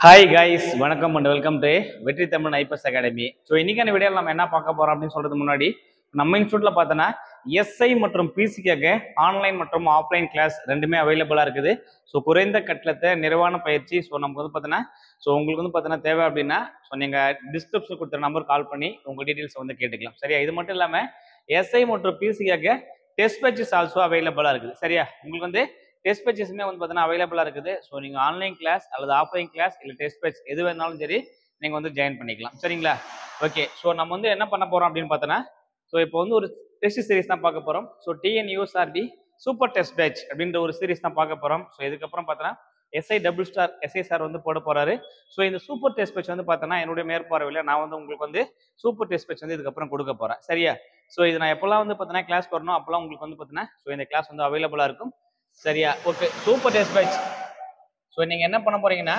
Hi guys, வணக்கம் and welcome to வெற்றி Tamil IPS academy. So இன்னைக்கான வீடியோ நம்ம என்ன பார்க்க போறோம் அப்படின்னு சொல்றதுக்கு முன்னாடி நம்ம இன்ஸ்டியூட்ல பார்த்தோன்னா எஸ்ஐ மற்றும் பிசிக்காக ஆன்லைன் மற்றும் ஆஃப்லைன் கிளாஸ் ரெண்டுமே அவைலபிளா இருக்குது. ஸோ குறைந்த கட்டணத்தை நிறைவான பயிற்சி. ஸோ நமக்கு வந்து பார்த்தோன்னா உங்களுக்கு வந்து பார்த்தோன்னா தேவை அப்படின்னா நீங்கள் டிஸ்கிரிப்ஷன் கொடுத்த நம்பர் கால் பண்ணி உங்கள் டீட்டெயில்ஸ் வந்து கேட்டுக்கலாம். சரியா? இது மட்டும் இல்லாமல் எஸ்ஐ மற்றும் பிசிக்காக டெஸ்ட் பேட்சஸ் ஆல்சோ அவைலபிளா இருக்குது. சரியா? உங்களுக்கு வந்து டெஸ்ட் பேட்சஸுமே வந்து பார்த்தீங்கன்னா அவைலபிளாக இருக்குது. ஸோ நீங்கள் ஆன்லைன் கிளாஸ் அல்லது ஆஃப்லைன் கிளாஸ் இல்லை டெஸ்ட் பேட்ச் எது வேணாலும் சரி நீங்கள் வந்து ஜாயின் பண்ணிக்கலாம். சரிங்களா? ஓகே. ஸோ நம்ம வந்து என்ன பண்ண போகிறோம் அப்படின்னு பார்த்தோன்னா, ஸோ இப்போ வந்து ஒரு டெஸ்ட் சீரிஸ் தான் பார்க்க போகிறோம். So TNUSRB super test batch அப்படின்ற ஒரு சீரிஸ் தான் பார்க்க போகிறோம். ஸோ இதுக்கப்புறம் பார்த்தோன்னா SI double star SI sir வந்து போட போறாரு. ஸோ இந்த சூப்பர் டெஸ்ட் பேட்ச் வந்து பார்த்தோன்னா என்னுடைய மேற்பார்வையில் நான் வந்து உங்களுக்கு வந்து சூப்பர் டெஸ்ட் பேட்ச் வந்து இதுக்கப்புறம் கொடுக்க போகிறேன். சரியா? ஸோ இது நான் எப்போல்லாம் வந்து பார்த்தோன்னா கிளாஸ் வரணும் அப்போல்லாம் உங்களுக்கு வந்து பார்த்தீங்கன்னா ஸோ இந்த கிளாஸ் வந்து அவைலபிளாக இருக்கும். சரியா? Okay. Super test batch. So நீங்கள் என்ன பண்ண போறீங்கன்னா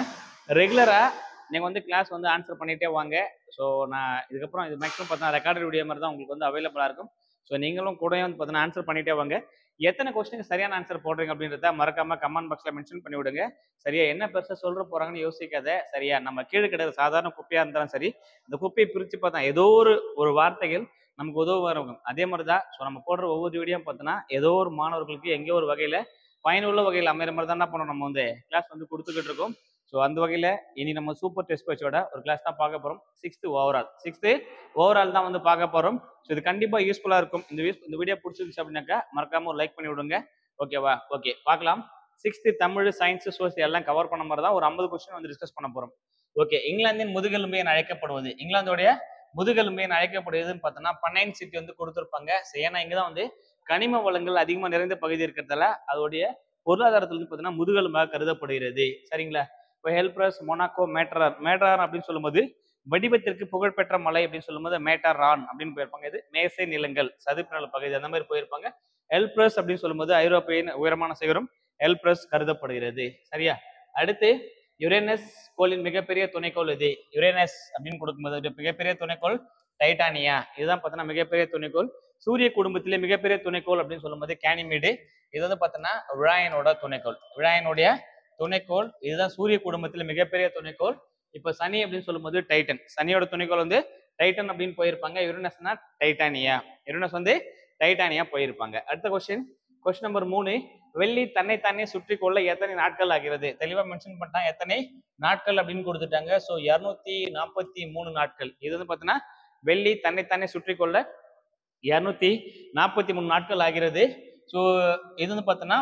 ரெகுலராக நீங்கள் வந்து கிளாஸ் வந்து ஆன்சர் பண்ணிகிட்டே வாங்க. ஸோ நான் இதுக்கப்புறம் இது மேக்ஸிமம் பார்த்தா ரெக்கார்டட் வீடியோ மாதிரி தான் உங்களுக்கு வந்து அவைலபிளாக இருக்கும். ஸோ நீங்களும் கூட வந்து பார்த்தீங்கன்னா ஆன்சர் பண்ணிகிட்டே வாங்க. எத்தனை கொஸ்டினுக்கு சரியான ஆன்சர் போடுறீங்க அப்படின்றத மறக்காம கமெண்ட் பாக்ஸில் மென்ஷன் பண்ணி விடுங்க. சரியா? என்ன பெருசாக சொல்ற போறாங்கன்னு யோசிக்காத. சரியா? நம்ம கீழே கிடையாது சாதாரண குப்பையாக இருந்தாலும் சரி, இந்த குப்பையை பிரித்து பார்த்தா ஏதோ ஒரு வார்த்தைகள் நமக்கு உதவ இருக்கும். அதே மாதிரி தான் ஸோ நம்ம போடுற ஒவ்வொரு வீடியோ பார்த்தோன்னா ஏதோ ஒரு மாணவர்களுக்கு எங்கேயோ ஒரு வகையில் பயனுள்ள வகையில் அமைகிற மாதிரி தான் என்ன பண்ணோம் நம்ம வந்து கிளாஸ் வந்து கொடுத்துக்கிட்டு இருக்கோம். ஸோ அந்த வகையில் இனி நம்ம சூப்பர் டெஸ்ட் பேட்சோட ஒரு கிளாஸ் தான் பார்க்க போகிறோம். சிக்ஸ்த்து ஓவரால் தான் வந்து பார்க்க போகிறோம். ஸோ இது கண்டிப்பாக யூஸ்ஃபுல்லாக இருக்கும். இந்த வீடியோ பிடிச்சிருந்துச்சு அப்படின்னாக்கா மறக்காம ஒரு லைக் பண்ணி விடுங்க. ஓகேவா? ஓகே, பார்க்கலாம். சிக்ஸ்த்து தமிழ், சயின்ஸ், சோசியல் எல்லாம் கவர் பண்ண மாதிரி தான் ஒரு 50 கொஸ்டின் வந்து டிஸ்கஸ் பண்ண போகிறோம். ஓகே. இங்கிலாந்தின் முதுகெலும்பு என அழைக்கப்படுவது, இங்கிலாந்தோடைய முதுகெலும்பு என அழைக்கப்படுவதுன்னு பார்த்தோன்னா பனைன் சிட்டி வந்து கொடுத்துருப்பாங்க. ஏன்னா இங்கே தான் வந்து கனிம வளங்கள் அதிகமாக நிறைந்த பகுதி இருக்கிறதால அதோடைய பொருளாதாரத்தில் வந்து பார்த்தீங்கன்னா முதுகெலும்பாக கருதப்படுகிறது. சரிங்களா? இப்போ ஹெல்ப்ரஸ், மொனாக்கோ, மேட்ரான் அப்படின்னு சொல்லும்போது வடிவத்திற்கு புகழ்பெற்ற மலை அப்படின்னு சொல்லும்போது மேட்டரான் அப்படின்னு போயிருப்பாங்க. இது மேசை நிலங்கள், சதுப்பு நில பகுதி அந்த மாதிரி போயிருப்பாங்க. எல்ப்ரஸ் அப்படின்னு சொல்லும்போது ஐரோப்பியின் உயரமான சிகரம் எல்ப்ரஸ் கருதப்படுகிறது. சரியா? அடுத்து யுரேனஸ் கோளின் மிகப்பெரிய துணைக்கோள் இது. யுரேனஸ் அப்படின்னு கொடுக்கும்போது மிகப்பெரிய துணைக்கோள் டைட்டானியா. இதுதான் பார்த்தோன்னா மிகப்பெரிய துணைக்கோள். சூரிய குடும்பத்திலே மிகப்பெரிய துணைக்கோள் அப்படின்னு சொல்லும்போது கேனிமீடு. இது வந்து பார்த்தோன்னா விழாயனோட துணைக்கோள். விழாயனுடைய துணைக்கோள் இதுதான் சூரிய குடும்பத்தில் மிகப்பெரிய துணைக்கோள். இப்போ சனி அப்படின்னு சொல்லும்போது டைட்டன். சனியோட துணைக்கோள் வந்து டைட்டன் அப்படின்னு போயிருப்பாங்க. யுரேனஸ்னா டைட்டானியா. யுரேனஸ் வந்து டைட்டானியா போயிருப்பாங்க. அடுத்த கொஸ்டின் நம்பர் 3. வெள்ளி தன்னைத்தானே சுற்றி கொள்ள எத்தனை நாட்கள் ஆகிறது? தெளிவா மென்ஷன் பண்ணிட்டாங்க. எத்தனை நாட்கள் அப்படின்னு கொடுத்துட்டாங்க. ஸோ 243 நாட்கள். இது வந்து பார்த்தீங்கன்னா வெள்ளி தன்னைத்தானே சுற்றி கொள்ள 243 நாட்கள் ஆகிறது. ஸோ இது வந்து பார்த்தோன்னா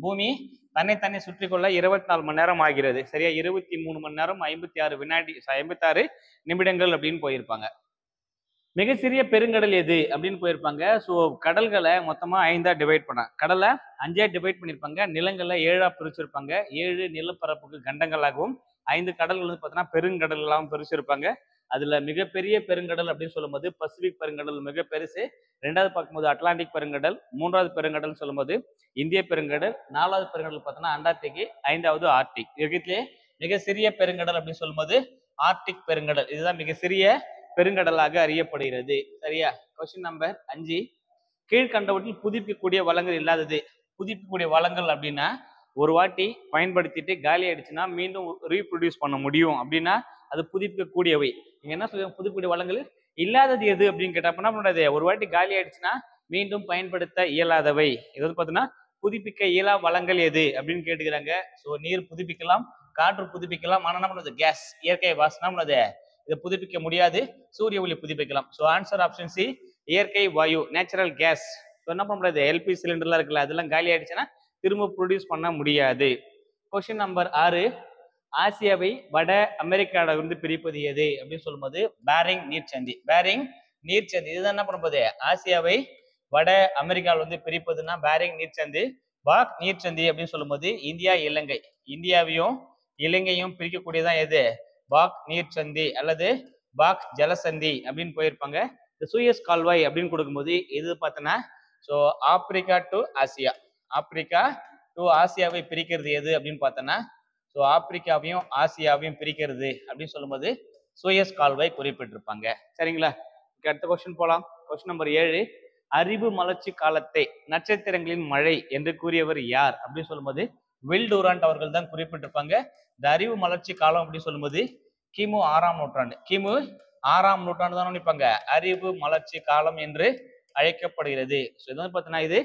பூமி தன்னைத்தானே சுற்றி கொள்ள 24 மணி நேரம் ஆகிறது. சரியா? 23 மணி நேரம் 56 நிமிடங்கள் அப்படின்னு போயிருப்பாங்க. மிக சிறிய பெருங்கடல் எது அப்படின்னு போயிருப்பாங்க. ஸோ கடல்களை மொத்தமா 5ஆ டிவைட் பண்ணாங்க. கடலை 5ஆ டிவைட் பண்ணியிருப்பாங்க. நிலங்களை 7ஆ பிரிச்சிருப்பாங்க. 7 நிலப்பரப்புக்கு கண்டங்களாகவும் 5 கடல்கள் வந்து பார்த்தீங்கன்னா பெருங்கடல்களாகவும் பிரிச்சிருப்பாங்க. அதுல மிகப்பெரிய பெருங்கடல் அப்படின்னு சொல்லும்போது பசிபிக் பெருங்கடல் மிக பெருசு. 2வது பார்க்கும்போது அட்லாண்டிக் பெருங்கடல். 3வது பெருங்கடல் சொல்லும்போது இந்திய பெருங்கடல். 4வது பெருங்கடல் பார்த்தோன்னா அண்டார்டிக். 5வது ஆர்டிக். இருக்கிறதுலே மிக சிறிய பெருங்கடல் அப்படின்னு சொல்லும்போது ஆர்டிக் பெருங்கடல். இதுதான் மிக சிறிய பெருங்கடலாக அறியப்படுகிறது. சரியா? Question number 5. கீழ்கண்டவற்றில் புதுப்பிக்கக்கூடிய வளங்கள் இல்லாதது. புதுப்பிக்கக்கூடிய வளங்கள் அப்படின்னா ஒரு வாட்டி பயன்படுத்திட்டு காலி ஆயிடுச்சுன்னா மீண்டும் ரீப்ரொடியூஸ் பண்ண முடியும் அப்படின்னா அது புதுப்பிக்கக்கூடியவை. நீங்க என்ன சொல்லுங்க? புதுப்பிக்கக்கூடிய வளங்கள் இல்லாதது எது அப்படின்னு கேட்டா என்ன பண்றது? ஒரு வாட்டி காலி ஆயிடுச்சுன்னா மீண்டும் பயன்படுத்த இயலாதவை. இது வந்து பார்த்தீங்கன்னா புதுப்பிக்க இயலா வளங்கள் எது அப்படின்னு கேட்டுக்கிறாங்க. ஸோ நீர் புதுப்பிக்கலாம், காற்று புதுப்பிக்கலாம். ஆனால் என்ன பண்ணுறது? கேஸ், இயற்கை வாஸ் என்ன பண்ணுறது? இதை புதுப்பிக்க முடியாது. சூரிய ஒளி புதுப்பிக்கலாம். ஸோ ஆன்சர் ஆப்ஷன் சி, இயற்கை வாயு, நேச்சுரல் கேஸ். ஸோ என்ன பண்ண முடியாது? எல்பி சிலிண்டர்லாம் இருக்குல்ல அதெல்லாம் காலி ஆயிடுச்சுன்னா திரும்ப ப்ரொடியூஸ் பண்ண முடியாது. Question number 6. ஆசியாவை வட அமெரிக்காவிலிருந்து பிரிப்பது எது அப்படின்னு சொல்லும்போது பேரிங் நீர்ச்சந்தி. இதுதான் என்ன பண்ணும்போது ஆசியாவை வட அமெரிக்காவில் வந்து பிரிப்பதுன்னா பேரிங் நீர்ச்சந்தி. பாக் நீர்ச்சந்தி அப்படின்னு சொல்லும்போது இந்தியாவையும் இலங்கையும் பிரிக்கக்கூடியதான் எது? பாக் நீர்ச்சந்தி அல்லது பாக் ஜலசந்தி அப்படின்னு போயிருப்பாங்க. இந்த சூயஸ் கால்வாய் அப்படின்னு கொடுக்கும்போது இது பார்த்தோன்னா ஸோ ஆப்பிரிக்கா டு ஆசியாவை பிரிக்கிறது எது அப்படின்னு பார்த்தோன்னா ஸோ ஆப்பிரிக்காவையும் ஆசியாவையும் பிரிக்கிறது அப்படின்னு சொல்லும்போது சூயஸ் கால்வாய் குறிப்பிட்டிருப்பாங்க. சரிங்களா? அடுத்த கொஸ்டின் போலாம். Question number 7. அறிவு மலர்ச்சி காலத்தை நட்சத்திரங்களின் மழை என்று கூறியவர் யார் அப்படின்னு சொல்லும்போது வில் டூராண்ட் அவர்கள் தான் குறிப்பிட்டிருப்பாங்க. இந்த அறிவு மலர்ச்சி காலம் அப்படின்னு சொல்லும்போது கிமு 6ஆம் நூற்றாண்டு, கிமு 6ஆம் நூற்றாண்டு தான் நினைப்பாங்க அறிவு மலர்ச்சி காலம் என்று அழைக்கப்படுகிறது. ஸோ இது வந்து பார்த்தீங்கன்னா இது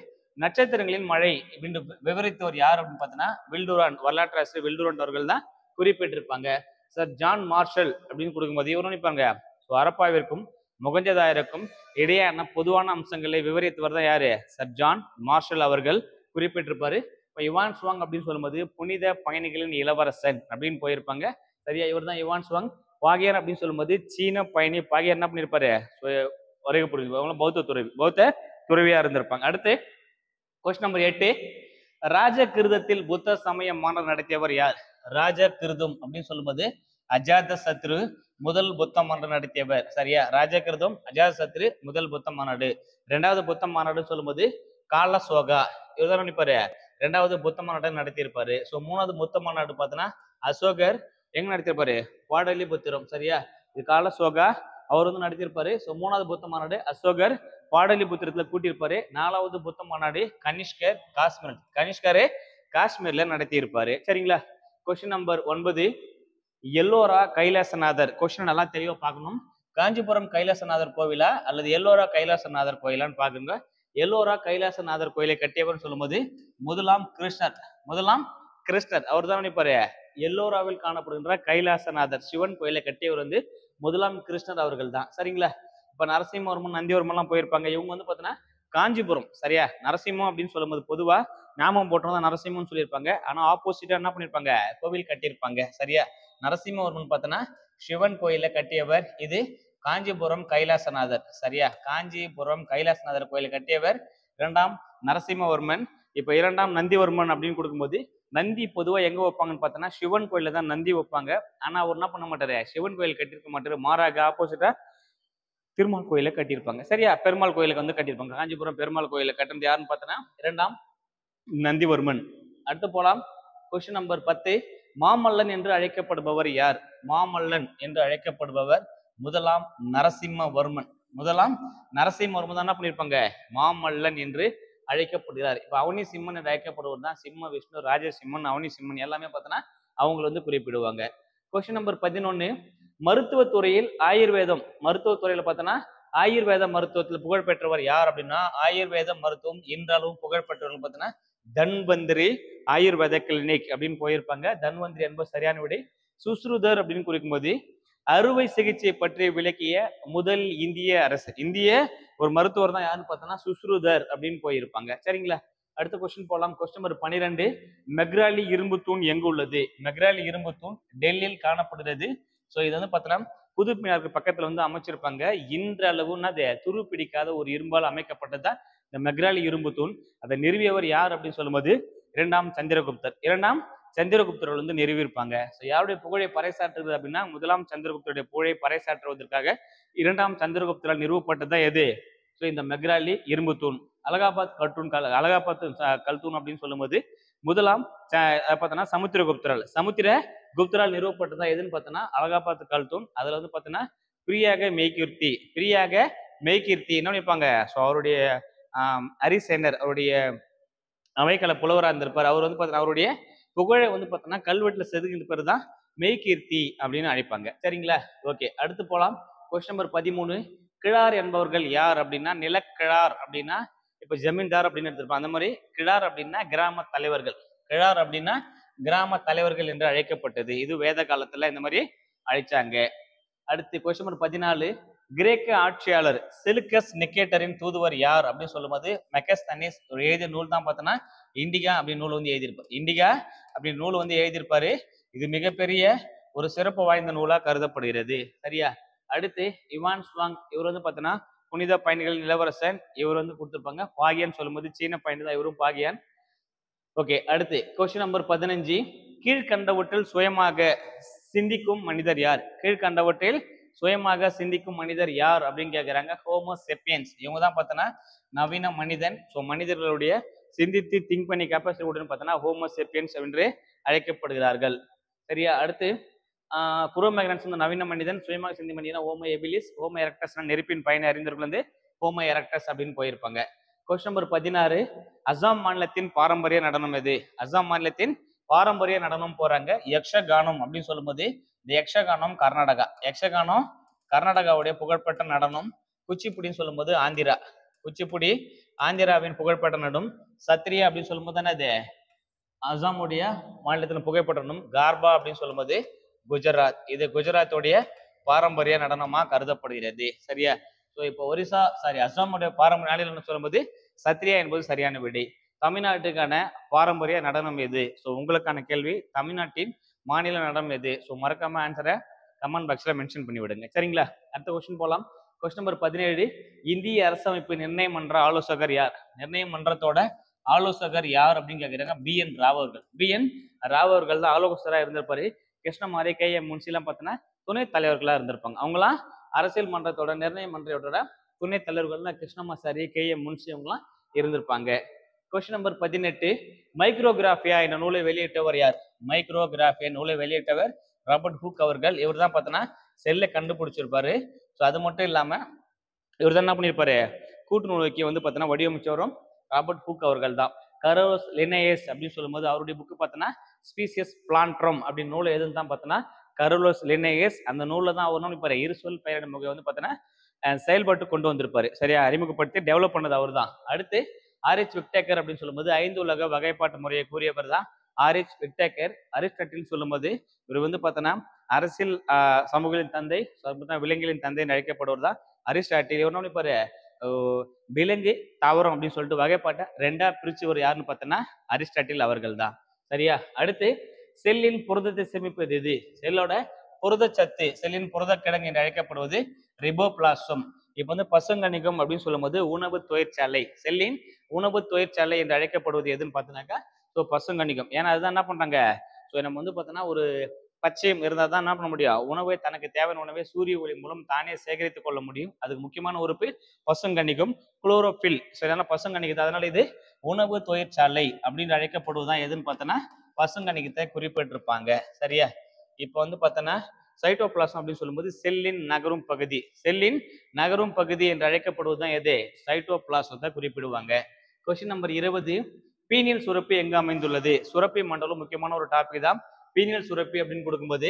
நட்சத்திரங்களின் மழை அப்படின்னு விவரித்தவர் யார் அப்படின்னு பார்த்தீங்கன்னா வில்டூராண்ட், வரலாற்று ஆசிரியர் வில்டூராண்ட் அவர்கள் தான் குறிப்பிட்டிருப்பாங்க. சார் ஜான் மார்ஷல் அப்படின்னு கொடுக்கும்போது இவரும் நினைப்பாங்க ஸோ ஹரப்பாவிற்கும் மொகஞ்சதாயருக்கும் இடையான பொதுவான அம்சங்களை விவரித்தவர் தான் யாரு, சர் ஜான் மார்ஷல் அவர்கள் குறிப்பிட்டிருப்பாரு. இப்போ யுவான் சுவாங் அப்படின்னு சொல்லும்போது புனித பயணிகளின் இளவரசன் அப்படின்னு போயிருப்பாங்க. சரியா, இவர் தான் யுவான் சுவாங். பாகியர் அப்படின்னு சொல்லும்போது சீன பயணி. பாகியர் என்ன பண்ணியிருப்பாரு, வரைக புரிஞ்சு பௌத்த துறவியா இருந்திருப்பாங்க. அடுத்து கொஸ்டின் நம்பர் 8, ராஜகிருதத்தில் புத்த சமய மாநாடு நடத்தியவர் யார்? ராஜகிருதம் அப்படின்னு சொல்லும்போது அஜாத சத்ரு முதல் புத்த மாநாடு நடத்தியவர். சரியா, ராஜகிருதம் அஜாத சத்ரு முதல் புத்த மாநாடு. இரண்டாவது புத்த மாநாடு சொல்லும்போது காலசோகா, இவர்தான் நினைப்பாரு இரண்டாவது புத்த மாநாடு நடத்தியிருப்பாரு. ஸோ மூணாவது புத்த மாநாடு பார்த்தோன்னா அசோகர் எங்க நடத்திருப்பாரு, பாடலிபுத்திரம். சரியா, இது காலசோகா அவர் வந்து நடத்தியிருப்பாரு. ஸோ மூணாவது புத்த மாநாடு அசோகர் பாடலிபுத்திரத்துல கூட்டியிருப்பாரு. நாலாவது புத்த மாநாடு கனிஷ்கர் காஷ்மீர், கனிஷ்கரே காஷ்மீர்ல நடத்தியிருப்பாரு. சரிங்களா. Question number 9, Ellora Kailasanathar. Question நல்லா தெளிவா பார்க்கணும். காஞ்சிபுரம் கைலாசநாதர் கோவிலா அல்லது எல்லோரா கைலாசநாதர் கோயிலான்னு பாக்குங்க. எல்லோரா கைலாசநாதர் கோயிலை கட்டியவர் சொல்லும்போது முதலாம் கிருஷ்ணர் அவர் தான் நினைப்பாரு எல்லோராவில் காணப்படுகின்ற கைலாசநாதர் சிவன் கோயிலை கட்டியவர் வந்து முதலாம் கிருஷ்ணர் அவர்கள் தான். சரிங்களா. இப்ப நரசிம்மவர்மன் நந்திவர்மன் எல்லாம் போயிருப்பாங்க. இவங்க வந்து பாத்தீங்கன்னா காஞ்சிபுரம். சரியா, நரசிம்மம் அப்படின்னு சொல்லும்போது பொதுவா நாமம் போட்டவங்க தான் நரசிம்மன் சொல்லியிருப்பாங்க. ஆனா ஆப்போசிட்டா என்ன பண்ணிருப்பாங்க, கோவில் கட்டியிருப்பாங்க. சரியா, நரசிம்மவர்மன் பார்த்தோன்னா சிவன் கோயில கட்டியவர், இது காஞ்சிபுரம் கைலாசநாதர். சரியா, காஞ்சிபுரம் கைலாசநாதர் கோயிலை கட்டியவர் இரண்டாம் நரசிம்மவர்மன். இப்ப இரண்டாம் நந்திவர்மன் அப்படின்னு கொடுக்கும்போது நந்தி பொதுவா எங்க வைப்பாங்கன்னு பார்த்தோன்னா சிவன் கோயில தான் நந்தி வைப்பாங்க. ஆனா அவர் என்ன பண்ண மாட்டாரு, சிவன் கோயில் கட்டியிருக்க மாட்டாரு. மாறாக ஆப்போசிட்டா திருமால் கோயில கட்டியிருப்பாங்க. சரியா, பெருமாள் கோயிலுக்கு வந்து கட்டியிருப்பாங்க. காஞ்சிபுரம் பெருமாள் கோயில கட்டினது யாருன்னு பார்த்தோன்னா இரண்டாம் நந்திவர்மன். அடுத்து போலாம். கொஸ்டின் நம்பர் 10, மாமல்லன் என்று அழைக்கப்படுபவர் யார்? மாமல்லன் என்று அழைக்கப்படுபவர் முதலாம் நரசிம்மவர்மன். முதலாம் நரசிம்மவர்மன் தான் என்ன பண்ணியிருப்பாங்க, மாமல்லன் என்று அழைக்கப்படுகிறார். இப்ப அவனி சிம்மன் என்று அழைக்கப்படுவர் தான் சிம்ம விஷ்ணு ராஜசிம்மன் அவனி சிம்மன் எல்லாமே பார்த்தோன்னா அவங்களை வந்து குறிப்பிடுவாங்க. கொஸ்டின் நம்பர் 11, மருத்துவத்துறையில் ஆயுர்வேதம், மருத்துவத்துறையில பார்த்தோன்னா ஆயுர்வேத மருத்துவத்தில் புகழ்பெற்றவர் யார் அப்படின்னா ஆயுர்வேத மருத்துவம் இன்றளவும் புகழ்பெற்றவர்கள் பார்த்தோன்னா தன்வந்திரி ஆயுர்வேத கிளினிக் அப்படின்னு போயிருப்பாங்க. தன்வந்திரி என்பது சரியான விடை. சுஸ்ருதர் அப்படின்னு குறிக்கும்போது அறுவை சிகிச்சை பற்றி விளக்கிய முதல் இந்திய அரசு, இந்திய ஒரு மருத்துவர் தான் யாருன்னு பார்த்தோன்னா சுஸ்ருதர் அப்படின்னு போயிருப்பாங்க. சரிங்களா. அடுத்த கொஸ்டின் போலாம். கொஸ்டின் நம்பர் 12, மெக்ராலி இரும்பு தூண் எங்கு உள்ளது? மெக்ராலி இரும்பு தூண் டெல்லியில் காணப்படுகிறது. ஸோ இது வந்து பார்த்தோன்னா புதுப்பினாருக்கு பக்கத்துல வந்து அமைச்சிருப்பாங்க. இன்றளவுன்னா அது துரு பிடிக்காத ஒரு இரும்பால் அமைக்கப்பட்டதுதான் இந்த மெக்ராலி இரும்பு தூண். அதை நிறுவியவர் யார் அப்படின்னு சொல்லும்போது இரண்டாம் சந்திரகுப்தர். இரண்டாம் சந்திரகுப்தர்கள் வந்து நிறுவியிருப்பாங்க. ஸோ யாருடைய புகழை பறைசாற்றுறது அப்படின்னா முதலாம் சந்திரகுப்தருடைய புகழை பறைசாற்றுவதற்காக இரண்டாம் சந்திரகுப்தரால் நிறுவப்பட்டதுதான் எது, ஸோ இந்த மெக்ராலி இரும்பு தூண். அலகாபாத் கல்தூன் அப்படின்னு சொல்லும்போது முதலாம் பார்த்தோன்னா சமுத்திரகுப்தரால் நிறுவப்பட்டதா எதுன்னு பார்த்தோன்னா அலகாபாத் கல்தூன். அதுல வந்து பார்த்தோன்னா பிரியாக மெய்கீர்த்தி என்ன நினைப்பாங்க, ஸோ அவருடைய அரிசேனர் அவருடைய அவைக்கள புலவராக இருந்திருப்பார். அவர் வந்து பார்த்தோன்னா அவருடைய புகழை வந்து பார்த்தோன்னா கல்வெட்டுல செதுக்கின்ற பேர் தான் மெய்கீர்த்தி அப்படின்னு அழைப்பாங்க. சரிங்களா. ஓகே, அடுத்து போலாம். கொஸ்டின் நம்பர் 13, கிழார் என்பவர்கள் யார் அப்படின்னா நிலக்கிழார் அப்படின்னா இப்ப ஜமீன்தார் அப்படின்னு எடுத்திருப்பாங்க. அந்த மாதிரி கிழார் அப்படின்னா கிராம தலைவர்கள். கிழார் அப்படின்னா கிராம தலைவர்கள் என்று அழைக்கப்பட்டது. இது வேத காலத்துல இந்த மாதிரி அழைச்சாங்க. அடுத்து கொஸ்டின் நம்பர் 14, கிரேக்க ஆட்சியாளர் செலுக்கஸ் நிக்கேட்டரின் தூதுவர் யார் அப்படின்னு சொல்லும்போது மெகஸ்தனிஸ் எழுதிய நூல் தான் பார்த்தோன்னா இண்டிகா அப்படின்னு நூல் வந்து எழுதியிருப்பார். இண்டிகா அப்படின்னு நூல் வந்து எழுதியிருப்பாரு. இது மிகப்பெரிய ஒரு சிறப்பு வாய்ந்த நூலா கருதப்படுகிறது. சரியா. அடுத்து யுவான் சுவாங், இவர் வந்து பார்த்தோன்னா புனித பயணிகள் இளவரசன். இவர் வந்து கொடுத்திருப்பாங்க. பாகியான் சொல்லும்போது சீன பயணி தான், இவரும் பாகியான். ஓகே, அடுத்து கொஸ்டின் நம்பர் 15, கீழ்கண்டவற்றில் சுயமாக சிந்திக்கும் மனிதர் யார்? கீழ்கண்டவற்றில் சுயமாக சிந்திக்கும் மனிதர் யார் அப்படின்னு கேட்கிறாங்க. ஹோமோசெப்பியன்ஸ், இவங்க தான் பார்த்தோன்னா நவீன மனிதன். ஸோ மனிதர்களுடைய சிந்தித்து திங்க் பண்ணி கெப்பாசிட்டி உடன் பார்த்தோன்னா ஹோமோசெப்பியன்ஸ் என்று அழைக்கப்படுகிறார்கள். சரியா. அடுத்து குரோமேக்னன்ஸ் நவீன மனிதன், சுயமாக சிந்தி மனிதன் ஹோமோ எபிலிஸ், ஹோமோ எரக்டஸ் நெருப்பின் பயனை அறிந்தவர்கள் வந்து ஹோமோ எரக்டஸ் அப்படின்னு போயிருப்பாங்க. கொஸ்டின் நம்பர் 16, அசாம் மாநிலத்தின் பாரம்பரிய நடனம் எது? அசாம் மாநிலத்தின் பாரம்பரிய நடனம் போறாங்க. யக்ஷகானம் அப்படின்னு சொல்லும்போது இந்த யக்ஷகானம் கர்நாடகா. யக்ஷகானம் கர்நாடகாவுடைய புகழ்பெற்ற நடனம். குச்சிப்புடின்னு சொல்லும்போது ஆந்திரா. குச்சிப்புடி ஆந்திராவின் புகழ்பெற்ற நடனம். சத்ரியா அப்படின்னு சொல்லும்போது தானே இது அசாமுடைய மாநிலத்தின் புகைப்பட நடனம். கார்பா அப்படின்னு சொல்லும்போது குஜராத். இது குஜராத்துடைய பாரம்பரிய நடனமா கருதப்படுகிறது. சரியா? ஸோ இப்போ ஒரிசா அசாமுடைய பாரம்பரிய மாநிலம் சொல்லும்போது சத்ரியா என்பது சரியான விடை. தமிழ்நாட்டுக்கான பாரம்பரிய நடனம் எது? ஸோ உங்களுக்கான கேள்வி, தமிழ்நாட்டின் மாநில நடனம் எது? ஸோ மறக்காம ஆன்சரை கமெண்ட் பாக்ஸ்ல மென்ஷன் பண்ணி விடுங்க. சரிங்களா? அடுத்த கொஸ்டின் போலாம். கொஸ்டின் நம்பர் 17, இந்திய அரசமைப்பு நிர்ணய மன்ற ஆலோசகர் யார்? நிர்ணய மன்றத்தோட ஆலோசகர் யார் அப்படின்னு கேட்கிறாங்க. BN ராவ் அவர்கள். BN ராவ் அவர்கள் தான் ஆலோசகராக இருந்திருப்பாரு. கிருஷ்ணமாரி, KM முன்சி எல்லாம் பார்த்தீங்கன்னா துணைத் தலைவர்களா இருந்திருப்பாங்க. அவங்களாம் அரசியல் மன்றத்தோட நிர்ணய மன்றத்தோட துணைத் தலைவர்கள்னா கிருஷ்ணமாச்சாரி, KM முன்சி அவங்களாம் இருந்திருப்பாங்க. கொஸ்டின் நம்பர் 18, மைக்ரோகிராஃபியா என்ற நூலை வெளியிட்டவர் யார்? மைக்ரோகிராஃபியா நூலை வெளியிட்டவர் ராபர்ட் ஹூக் அவர்கள். இவர் தான் பார்த்தோன்னா செல்லை கண்டுபிடிச்சிருப்பாரு. ஸோ அது மட்டும் இல்லாம இவர் தான் என்ன பண்ணியிருப்பாரு, கூட்டு நூலுக்கு வந்து பார்த்தோன்னா வடிவமைச்சவரும் ராபர்ட் ஹூக் அவர்கள் தான். கரோஸ் லினேயஸ் அப்படின்னு சொல்லும்போது அவருடைய புக்கு பார்த்தோன்னா ஸ்பீசியஸ் பிளான்ட்ரம் அப்படின்னு நூலை எதுன்னு தான் பார்த்தோன்னா கரோலோஸ் லினேயஸ். அந்த நூலில் தான் அவர் என்ன பண்ணிப்பாரு, இருசொல் பெயரிடும் முறை வந்து பார்த்தோன்னா செயல்பாட்டு கொண்டு வந்திருப்பாரு. சரியா? அறிமுகப்படுத்தி டெவலப் பண்ணது அவர் தான். அடுத்து RH விக்டேக்கர் அப்படின்னு சொல்லும்போது 5 உலக வகைப்பாட்டு முறையை கூறியவர் தான் RH விக்டேக்கர். அரிஸ்டாட்டில் சொல்லும்போது இவர் வந்து பார்த்தோன்னா அரசியல் சமூகங்களின் தந்தை, விலங்குகளின் தந்தை அழைக்கப்படுவர் தான் அரிஸ்டாட்டில். இவர் என்ன பண்ணிப்பாரு, விலங்கு தாவரம் அப்படின்னு சொல்லிட்டு வகைப்பாட்டை 2ஆ பிரிச்சுவர் யாருன்னு பார்த்தோன்னா அரிஸ்டாட்டில் அவர்கள் தான். சரியா? அடுத்து செல்லின் புரதத்தை சேமிப்பது எது? செல்லோட புரதச்சத்து, செல்லின் புரத கிடங்கு என்று அழைக்கப்படுவது ரிபோபிளாசம். இப்ப வந்து பசுங்கணிகம் அப்படின்னு சொல்லும்போது உணவு தொழிற்சாலை. செல்லின் உணவு தொழிற்சாலை என்று அழைக்கப்படுவது எதுன்னு பார்த்தோன்னாக்கா ஸோ பசுங்கணிகம். ஏன்னா அதுதான் என்ன பண்றாங்க, ஸோ நம்ம வந்து பார்த்தோன்னா ஒரு பச்சையம் இருந்தால் தான் என்ன பண்ண முடியும், உணவை தனக்கு தேவையான உணவை சூரிய ஒளி மூலம் தானே சேகரித்துக் கொள்ள முடியும். அதுக்கு முக்கியமான உறுப்பு பசுங்கணிகம், குளோரோபில். சரியான பசுங்கணிகம். அதனால இது உணவு தொழிற்சாலை அப்படின்னு அழைக்கப்படுவதுதான் எதுன்னு பார்த்தோன்னா பசுங்கணிகத்தை குறிப்பிட்டிருப்பாங்க. சரியா? இப்போ வந்து பார்த்தோன்னா சைட்டோபிளாசம் அப்படின்னு சொல்லும்போது செல்லின் நகரும் பகுதி. செல்லின் நகரும் பகுதி என்று அழைக்கப்படுவதுதான் எது, சைட்டோபிளாசத்தை குறிப்பிடுவாங்க. கொஸ்டின் நம்பர் 20, பீனியல் சுரப்பி எங்க அமைந்துள்ளது? சுரப்பி மண்டலம் முக்கியமான ஒரு டாபிக் தான். பீனியல் சுரப்பி அப்படின்னு கொடுக்கும்போது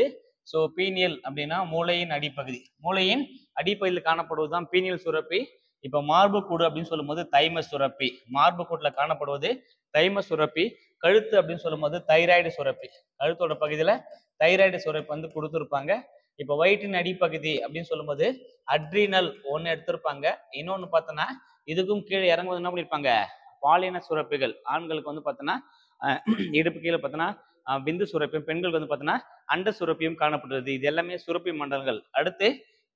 ஸோ பீனியல் அப்படின்னா மூளையின் அடிப்பகுதி. மூளையின் அடிப்பகுதியில் காணப்படுவதுதான் பீனியல் சுரப்பி. இப்போ மார்பு கூடு அப்படின்னு சொல்லும்போது தைமஸ் சுரப்பி. மார்பு கூட்டுல காணப்படுவது தைமஸ் சுரப்பி. கழுத்து அப்படின்னு சொல்லும்போது தைராய்டு சுரப்பி. கழுத்தோட பகுதியில தைராய்டு சுரப்பி வந்து கொடுத்துருப்பாங்க. இப்போ வயிற்றின் அடிப்பகுதி அப்படின்னு சொல்லும்போது அட்ரினல் ஒன்று எடுத்திருப்பாங்க. இன்னொன்று பார்த்தோன்னா இதுக்கும் கீழே இறங்குவது என்ன பண்ணியிருப்பாங்க, பாலின சுரப்பிகள். ஆண்களுக்கு வந்து பார்த்தோன்னா இடுப்பு கீழே பார்த்தோன்னா விந்து சுரப்பியும், பெண்களுக்கு வந்து பார்த்தோன்னா அண்ட சுரப்பியும் காணப்படுறது. இது எல்லாமே சுரப்பி மண்டலங்கள். அடுத்து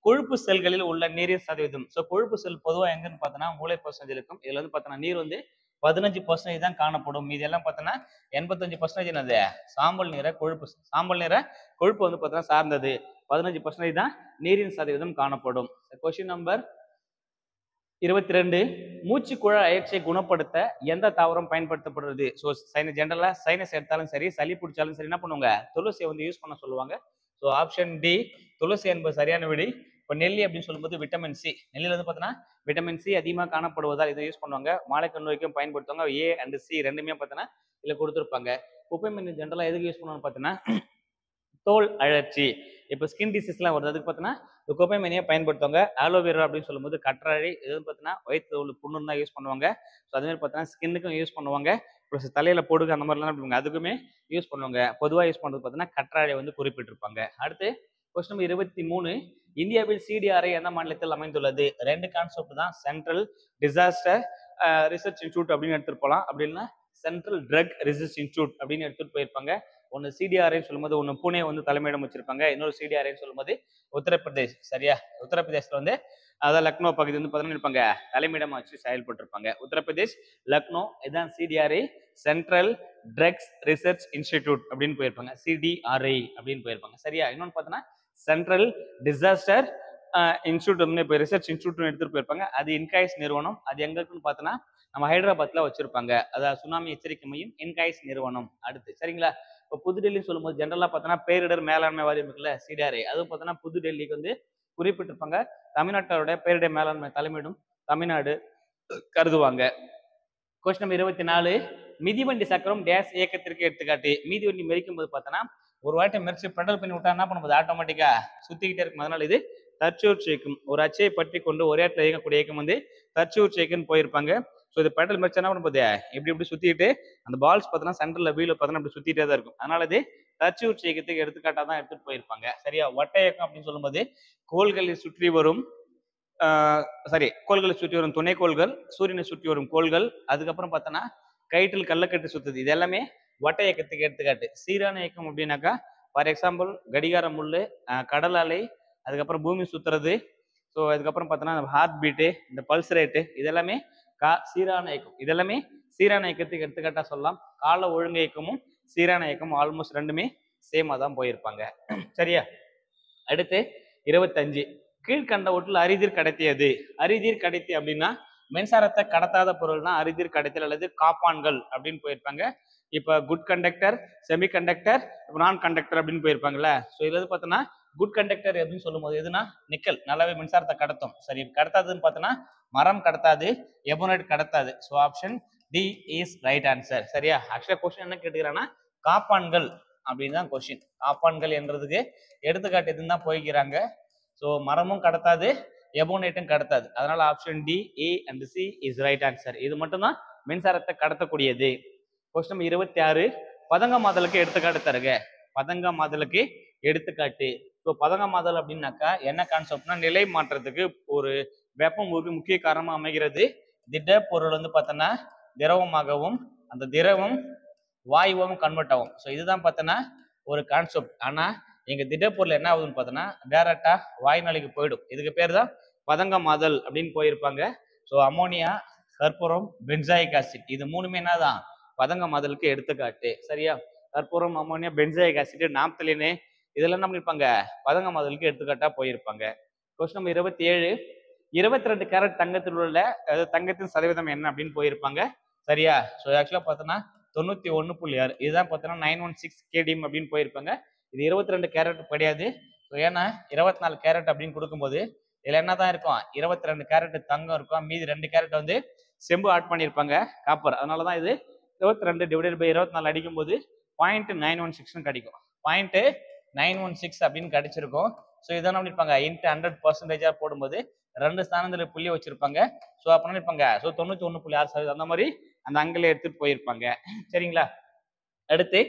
கொழுப்பு செல்களில் உள்ள நீரின் சதவீதம். ஸோ கொழுப்பு செல் பொதுவாக எங்கன்னு பார்த்தோன்னா மூளை % இருக்கும். இதுல வந்து பார்த்தோன்னா நீர் வந்து 15% தான் காணப்படும். இது எல்லாம் பார்த்தோன்னா 85% என்னது சாம்பல் நிற கொழுப்பு. சாம்பல் நிற கொழுப்பு வந்து பார்த்தோன்னா சார்ந்தது. 15% தான் நீரின் சதவீதம் காணப்படும். கொஸ்டின் நம்பர் 22, மூச்சு குழாய் அயற்சியை குணப்படுத்த எந்த தாவரம் பயன்படுத்தப்படுறது? ஸோ ஜென்ரலா சைனஸ் எடுத்தாலும் சரி, சளி பிடிச்சாலும் சரி என்ன பண்ணுவாங்க, துளசியை வந்து யூஸ் பண்ண சொல்லுவாங்க. ஸோ ஆப்ஷன் டி துளசி என்பது சரியான விடை. இப்போ நெல்லி அப்படின்னு சொல்லும்போது விட்டமின் சி. நெல்லியில் வந்து பார்த்தோன்னா விட்டமின் சி அதிகமாக காணப்படுவதால் இதை யூஸ் பண்ணுவாங்க. மாலைக்கண் நோய்க்கும் பயன்படுத்துவாங்க. A and C ரெண்டுமே பார்த்தோன்னா இதில் கொடுத்துருப்பாங்க. குப்பை மீன் ஜென்ரலாக எதுக்கு யூஸ் பண்ணுவாங்க பார்த்தோன்னா தோல் அழற்சி. இப்போ ஸ்கின் டிசீஸ்லாம் வருது, அதுக்கு பார்த்தோன்னா இந்த குப்பை மீனையை பயன்படுத்துவாங்க. ஆலோவேரா அப்படின்னு சொல்லும்போது கற்றாழை. இது பார்த்தோன்னா வயிற்று புண்ணு தான் யூஸ் பண்ணுவாங்க. ஸோ அதுமாதிரி பார்த்தோன்னா ஸ்கின்னுக்கும் யூஸ் பண்ணுவாங்க. ப்ளஸ் தலையில போடுங்க அந்த மாதிரிலாம் பண்ணுவாங்க, அதுக்குமே யூஸ் பண்ணுவாங்க. பொதுவாக யூஸ் பண்ணுறது பார்த்தோன்னா கற்றாழை வந்து குறிப்பிட்டிருப்பாங்க. அடுத்து கொஸ்டின் நம்பர் 23, இந்தியாவில் CDRI எந்த மாநிலத்தில் அமைந்துள்ளது? 2 கான்செப்ட் தான். சென்ட்ரல் டிசாஸ்டர் ரிசர்ச் இன்ஸ்டியூட் அப்படின்னு எடுத்துட்டு போகலாம், அப்படின்னா சென்ட்ரல் ட்ரக் ரிசர்ச் இன்ஸ்டியூட் அப்படின்னு எடுத்துட்டு போயிருப்பாங்க. ஒன்று CDRI சொல்லும்போது ஒன்று புனே வந்து தலைமையிடம் வச்சிருப்பாங்க. இன்னொரு CDRI சொல்லும்போது உத்தரப்பிரதேஷ். சரியா? உத்தரப்பிரதேசத்தில் வந்து அதாவது லக்னோ பகுதி வந்து பார்த்தீங்கன்னா இருப்பாங்க தலைமையிடமா வச்சு செயல்பட்டு. உத்தரப்பிரதேஷ் லக்னோ இதான் CDRI, central drugs research institute அப்படின்னு போயிருப்பாங்க. CDRI அப்படின்னு போயிருப்பாங்க. சரியா? இன்னொன்று பார்த்தோன்னா சென்ட்ரல் டிசாஸ்டர் இன்ஸ்டியூட் இப்போ ரிசர்ச் இன்ஸ்டியூட் எடுத்துட்டு போயிருப்பாங்க. அது இன்காய்ஸ் நிறுவனம். அது எங்க இருக்குன்னு பார்த்தோன்னா நம்ம ஹைதராபாத்ல வச்சிருப்பாங்க. அதாவது சுனாமி எச்சரிக்கை மையம் இன்காய்ஸ் நிறுவனம். அடுத்து சரிங்களா? இப்போ புதுடெல்லின்னு சொல்லும்போது ஜென்ரலாக பார்த்தோன்னா பேரிடர் மேலாண்மை வாரியம் இருக்குல்ல CDRI, அதுவும் பார்த்தோன்னா புதுடெல்லிக்கு வந்து குறிப்பிட்டிருப்பாங்க. தமிழ்நாட்டோட பேரிடர் மேலாண்மை தலைமையிடும் தமிழ்நாடு கருதுவாங்க. கொஸ்டின் நம்பர் 24, மிதிவண்டி சக்கரம் டேஸ் இயக்கத்திற்கு எடுத்துக்காட்டு. மிதிவண்டி மெரிக்கும் போது பார்த்தோன்னா ஒரு வாட்டி மெரிச்சு பெடல் பண்ணி விட்டா என்ன பண்ணும்போது ஆட்டோமேட்டிக்கா சுத்திக்கிட்டே இருக்கும். அதனால இது தற்சூழ்ச்சி இயக்கம். ஒரு அச்சையை பற்றி கொண்டு ஒரே இடத்துல இயங்கக்கூடிய இயக்கம் வந்து தற்சூழ்ச்சி இயக்கம்னு போயிருப்பாங்க. ஸோ இது பெடல் மெரிச்சா என்ன பண்ணும்போது இப்படி சுத்திட்டு அந்த பால்ஸ் பார்த்தோன்னா சென்டர்ல வீல பார்த்தோன்னா இப்படி சுத்திட்டே தான் இருக்கும். அதனால இது தற்சூழ்ச்சி இயக்கத்துக்கு எடுத்துக்காட்டா தான் எடுத்துட்டு போயிருப்பாங்க. சரியா? வட்ட இயக்கம் அப்படின்னு சொல்லும்போது கோள்களை சுற்றி வரும் கோள்களை சுற்றி வரும் துணைக்கோள்கள், சூரியனை சுற்றி வரும் கோள்கள், அதுக்கப்புறம் பார்த்தோன்னா கயிற்றில் கள்ளக்கட்டு சுத்துது. இது எல்லாமே வட்ட இயக்கத்துக்கு எடுத்துக்காட்டு. சீரான இயக்கம் அப்படின்னாக்கா ஃபார் எக்ஸாம்பிள் கடிகார முள்ளு, கடல் அலை, அதுக்கப்புறம் பூமி சுத்துறது, ஸோ அதுக்கப்புறம் பார்த்தோன்னா ஹார்ட் பீட்டு, இந்த பல்ஸ் ரேட்டு, இதெல்லாமே சீரான இயக்கம். இதெல்லாமே சீரான இயக்கத்துக்கு எடுத்துக்காட்டா சொல்லலாம். கால ஒழுங்கு இயக்கமும் சீரான இயக்கமும் ஆல்மோஸ்ட் ரெண்டுமே சேமா தான் போயிருப்பாங்க. சரியா? அடுத்து 25 கீழ்கண்டவற்றில் அரிதிர் கடத்தியது. அரிதிர் கடத்தி அப்படின்னா மின்சாரத்தை கடத்தாத பொருள் தான் அரிதிர் கடத்தல் அல்லது காப்பான்கள் அப்படின்னு போயிருப்பாங்க. இப்ப குட் கண்டக்டர், செமி கண்டக்டர், நான் கண்டக்டர் அப்படின்னு போயிருப்பாங்கல்ல. ஸோ இதுல பார்த்தோன்னா குட் கண்டக்டர் அப்படின்னு சொல்லும் போது எதுனா நிக்கல் நல்லாவே மின்சாரத்தை கடத்தும். சரி, கடத்தாதுன்னு பார்த்தோன்னா மரம் கடத்தாது, எபோனைட் கடத்தாது. So option D is right answer. சரியா? ஆக்சுவலா கொஸ்டின் என்ன கேட்டுக்கிறாங்கன்னா காப்பான்கள் அப்படின்னு தான் கொஸ்டின். காப்பான்கள் என்றதுக்கு எடுத்துக்காட்டு எதுன்னு தான் போய்க்கிறாங்க. ஸோ மரமும் கடத்தாது, எபோனைட்டும் கடத்தாது. அதனால option D, A and C is right answer. இது மட்டும் தான் மின்சாரத்தை கடத்தக்கூடியது. கொஸ்டின் 26 பதங்கமாதலுக்கு எடுத்துக்காட்டு தருக. பதங்கமாதலுக்கு எடுத்துக்காட்டு. ஸோ பதங்கமாதல் அப்படின்னாக்கா என்ன கான்செப்ட்னா நிலை மாற்றத்துக்கு ஒரு வெப்பம் ஒரு முக்கிய காரணமா அமைகிறது. திட பொருள் வந்து பார்த்தோன்னா திரவமாகவும் அந்த திரவம் வாயுவும் கன்வெர்ட் ஆகும். ஸோ இதுதான் பார்த்தோன்னா ஒரு கான்செப்ட். ஆனா எங்க திடப்பொருள் என்ன ஆகுதுன்னு பார்த்தோன்னா டைரக்டா வாயு நிலைக்கு போயிடும். இதுக்கு பேர் தான் பதங்கமாதல் அப்படின்னு போயிருப்பாங்க. ஸோ அமோனியா, கற்பூரம், பென்சாயிக் ஆசிட், இது மூணுமே என்னதான் பதங்கமாதலுக்கு எடுத்துக்காட்டு. சரியா? கற்பூரம், அமோனியா, பென்சாயிக் ஆசிட், நாப்தலின், இதெல்லாம் என்ன பண்ணிருப்பாங்க பதங்கமாதலுக்கு எடுத்துக்காட்டா போயிருப்பாங்க. கொஸ்டின் நம்பர் 27 22 கேரட் தங்கத்தில் உள்ள தங்கத்தின் சதவீதம் என்ன அப்படின்னு போயிருப்பாங்க. சரியா? ஸோ ஆக்சுவலா பார்த்தோன்னா 91.6, இதுதான் பார்த்தோன்னா 916 கேடிஎம் அப்படின்னு போயிருப்பாங்க. இது 22 கேரட் கிடையாது. ஏன்னா 24 கேரட் அப்படின்னு கொடுக்கும்போது இதுல என்னதான் இருக்கும், 22 கேரட் தங்கம் இருக்கும், மீதி 2 கேரட் வந்து செம்பு ஆட் பண்ணியிருப்பாங்க, காப்பர். அதனாலதான் இது 22 டிவைடட் பை 24 அடிக்கும் போது 0.916 கிடைக்கும். 0.916 அப்படின்னு கிடைச்சிருக்கும். ஸோ இதான் பண்ணிருப்பாங்க இன்ட்டு 100% போடும்போது 2 ஸ்தானத்துல புள்ளி வச்சிருப்பாங்க. ஸோ அப்ப நினைப்பாங்க ஸோ 91.6% அந்த மாதிரி அந்த அங்கில எடுத்துட்டு போயிருப்பாங்க. சரிங்களா? அடுத்து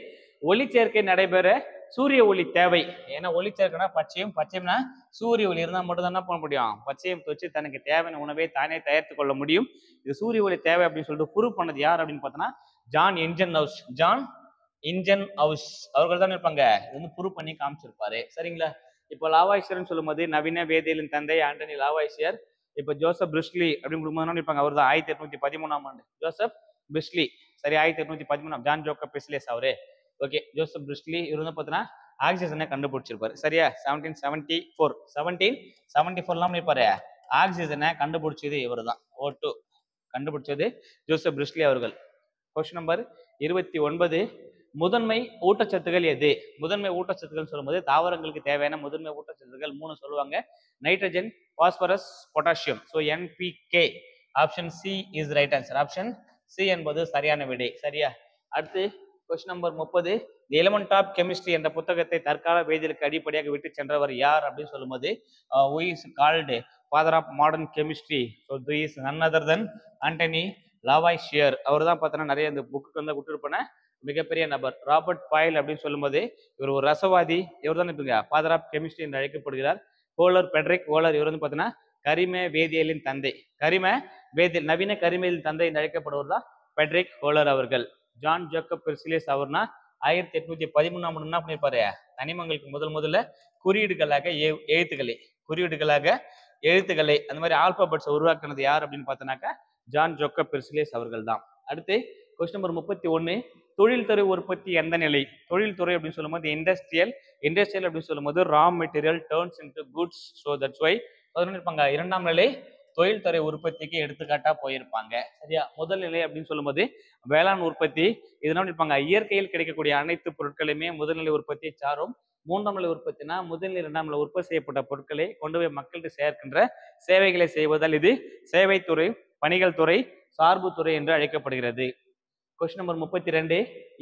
ஒளிச்சேர்க்கை நடைபெற சூரிய ஒளி தேவை. ஏன்னா ஒளிச்சேர்க்கைனா பச்சையும், பச்சையம்னா சூரிய ஒளி இருந்தால் மட்டும் தான் என்ன பண்ண முடியும், பச்சையம் வச்சு தனக்கு தேவையான உணவை தானே தயாரித்து கொள்ள முடியும். இது சூரிய ஒளி தேவை அப்படின்னு சொல்லிட்டு ப்ரூவ் பண்ணது யார் அப்படின்னு பார்த்தோன்னா ஜான் இன்ஜன் ஹவுஸ் அவர்கள் தான் இருப்பாங்க. இது வந்து ப்ரூவ் பண்ணி காமிச்சிருப்பாரு. சரிங்களா? இப்போ லாவாய்சியர்னு சொல்லும் போது நவீன வேதியியலின் தந்தை ஆண்டனி லாவாய்சியர். இப்போ ஜோசப் பிரிஸ்லி அப்படின்னு கொடுக்கும்போது இருப்பாங்க, அவர் தான் 1813ஆம் ஆண்டு ஜோசப் பிரிஸ்லி. சரி, 1813 ஜான் ஜோக்கப் பிஸ்லேஸ் அவரு. ஓகே, ஜோசப் பிரிஸ்லி இவர் வந்து பார்த்தீங்கன்னா ஆக்சிஜனை கண்டுபிடிச்சிருப்பாரு. சரியா? 1774 இருப்பாரு. ஆக்சிஜனை கண்டுபிடிச்சது இவர் தான். O2 கண்டுபிடிச்சது ஜோசப் பிரிஸ்லி அவர்கள். கொஸ்டின் நம்பர் 29 முதன்மை ஊட்டச்சத்துக்கள் எது? முதன்மை ஊட்டச்சத்துக்கள் சொல்லும்போது தாவரங்களுக்கு தேவையான முதன்மை ஊட்டச்சத்துக்கள் 3 சொல்லுவாங்க. Nitrogen, phosphorus, potassium. So NPK. Option C is right answer. Option C என்பது சரியான விடை. சரியா? அடுத்து question number 30 the element of chemistry என்ற புத்தகத்தை தற்கால வேதியியலுக்கு அடிப்படையாக விட்டு சென்றவர் யார் அப்படின்னு சொல்லும்போது who is called father of modern chemistry. So this is none other than Antony லாவாய்சியர். அவர் தான் பார்த்தோன்னா நிறைய இந்த புக்கு வந்து விட்டுருப்பன மிகப்பெரிய நபர். ராபர்ட் பாயில் அப்படின்னு சொல்லும்போது இவர் ஒரு ரசவாதி. இவர் தான் இருப்பீங்க ஃபாதர் ஆஃப் கெமிஸ்ட்ரி என்று அழைக்கப்படுகிறார். ஹோலர், பெட்ரிக் ஹோலர், இவர் வந்து பார்த்தீங்கன்னா கரிம வேதியியலின் தந்தை. கரிம வேதியியல் நவீன கரிமையியலின் தந்தை என்று அழைக்கப்படுவர் தான் பெட்ரிக் ஹோலர் அவர்கள். ஜான் ஜோக்கப் பிரிஸ்லேஸ் அவர்னா 1813ஆம் ஆண்டு என்ன பண்ணிருப்பாரு, தனிமங்களுக்கு முதல்ல குறியீடுகளாக எழுத்துக்களை அந்த மாதிரி ஆல்பாபெட்ஸ் உருவாக்குனது யார் அப்படின்னு பார்த்தோன்னாக்கா ஜான் ஜோக்கப் பிரிஸ்லேஸ் அவர்கள் தான். அடுத்து கொஸ்டின் நம்பர் 31 தொழில்துறை உற்பத்தி எந்த நிலை? தொழில்துறை அப்படின்னு சொல்லும்போது இண்டஸ்ட்ரியல் அப்படின்னு சொல்லும்போது raw material turns into goods. So that's why இருப்பாங்க 2ஆம் நிலை தொழில்துறை உற்பத்திக்கு எடுத்துக்காட்டா போயிருப்பாங்க. சரியா? முதல் நிலை அப்படின்னு சொல்லும்போது வேளாண் உற்பத்தி. இதனால இருப்பாங்க இயற்கையில் கிடைக்கக்கூடிய அனைத்து பொருட்களையுமே முதல்நிலை உற்பத்தியை சாரும். 3ஆம் நிலை உற்பத்தினா முதல்நிலை 2ஆம் நிலை உற்பத்தி செய்யப்பட்ட பொருட்களை கொண்டு போய் மக்களுக்கு சேர்க்கின்ற சேவைகளை செய்வதால் இது சேவைத்துறை, பணிகள் துறை, சார்பு துறை என்று அழைக்கப்படுகிறது. கொஸ்டின் நம்பர் 32,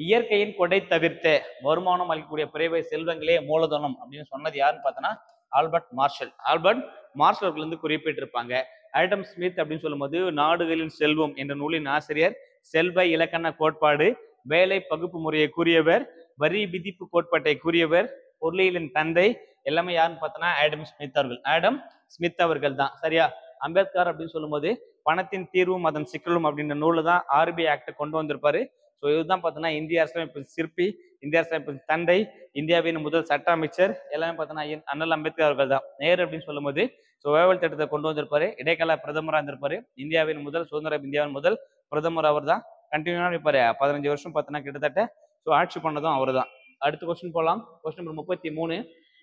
இயற்கையின் கொடை தவிர்த்த வருமானம் அளிக்கக்கூடிய பிறவை செல்வங்களே மூலதனம் அப்படின்னு சொன்னது யாருன்னு பார்த்தோன்னா ஆல்பர்ட் மார்ஷல். ஆல்பர்ட் மார்ஷல் அவர்கள் வந்து குறிப்பிட்டிருப்பாங்க. ஆடம் ஸ்மித் அப்படின்னு சொல்லும்போது நாடுகளின் செல்வம் என்ற நூலின் ஆசிரியர், செல்வ இலக்கண கோட்பாடு, வேலை பகுப்பு முறையை கூறியவர், வரி விதிப்பு கோட்பாட்டை கூறியவர், பொருளியலின் தந்தை, எல்லாமே யாருன்னு பார்த்தோன்னா ஆடம் ஸ்மித் அவர்கள். ஆடம் ஸ்மித் அவர்கள் தான். சரியா? அம்பேத்கர் அப்படின்னு சொல்லும்போது பணத்தின் தீர்வும் அதன் சிக்கலும் அப்படின்ற நூலை தான் ஆர்பிஐ ஆக்டை கொண்டு வந்திருப்பாரு. ஸோ இதுதான் பார்த்தோன்னா இந்திய அரசமைப்பு சிற்பி, இந்திய அரசமைப்பு தந்தை, இந்தியாவின் முதல் சட்ட அமைச்சர், எல்லாமே பார்த்தோன்னா அண்ணல் அம்பேத்கர் அவர்கள் தான். நேரு அப்படின்னு சொல்லும்போது ஸோ வேவல் திட்டத்தை கொண்டு வந்திருப்பாரு, இடைக்கால பிரதமராக இருந்திருப்பாரு, இந்தியாவின் முதல் சுதந்திர இந்தியாவின் முதல் பிரதமர் அவர் தான். கண்டினியூவாக இருப்பாரு, 15 வருஷம் பார்த்தோன்னா கிட்டத்தட்ட. ஸோ ஆட்சி பண்ணதும் அவர் தான். அடுத்த கொஸ்டின் போகலாம். கொஸ்டின் நம்பர் 33,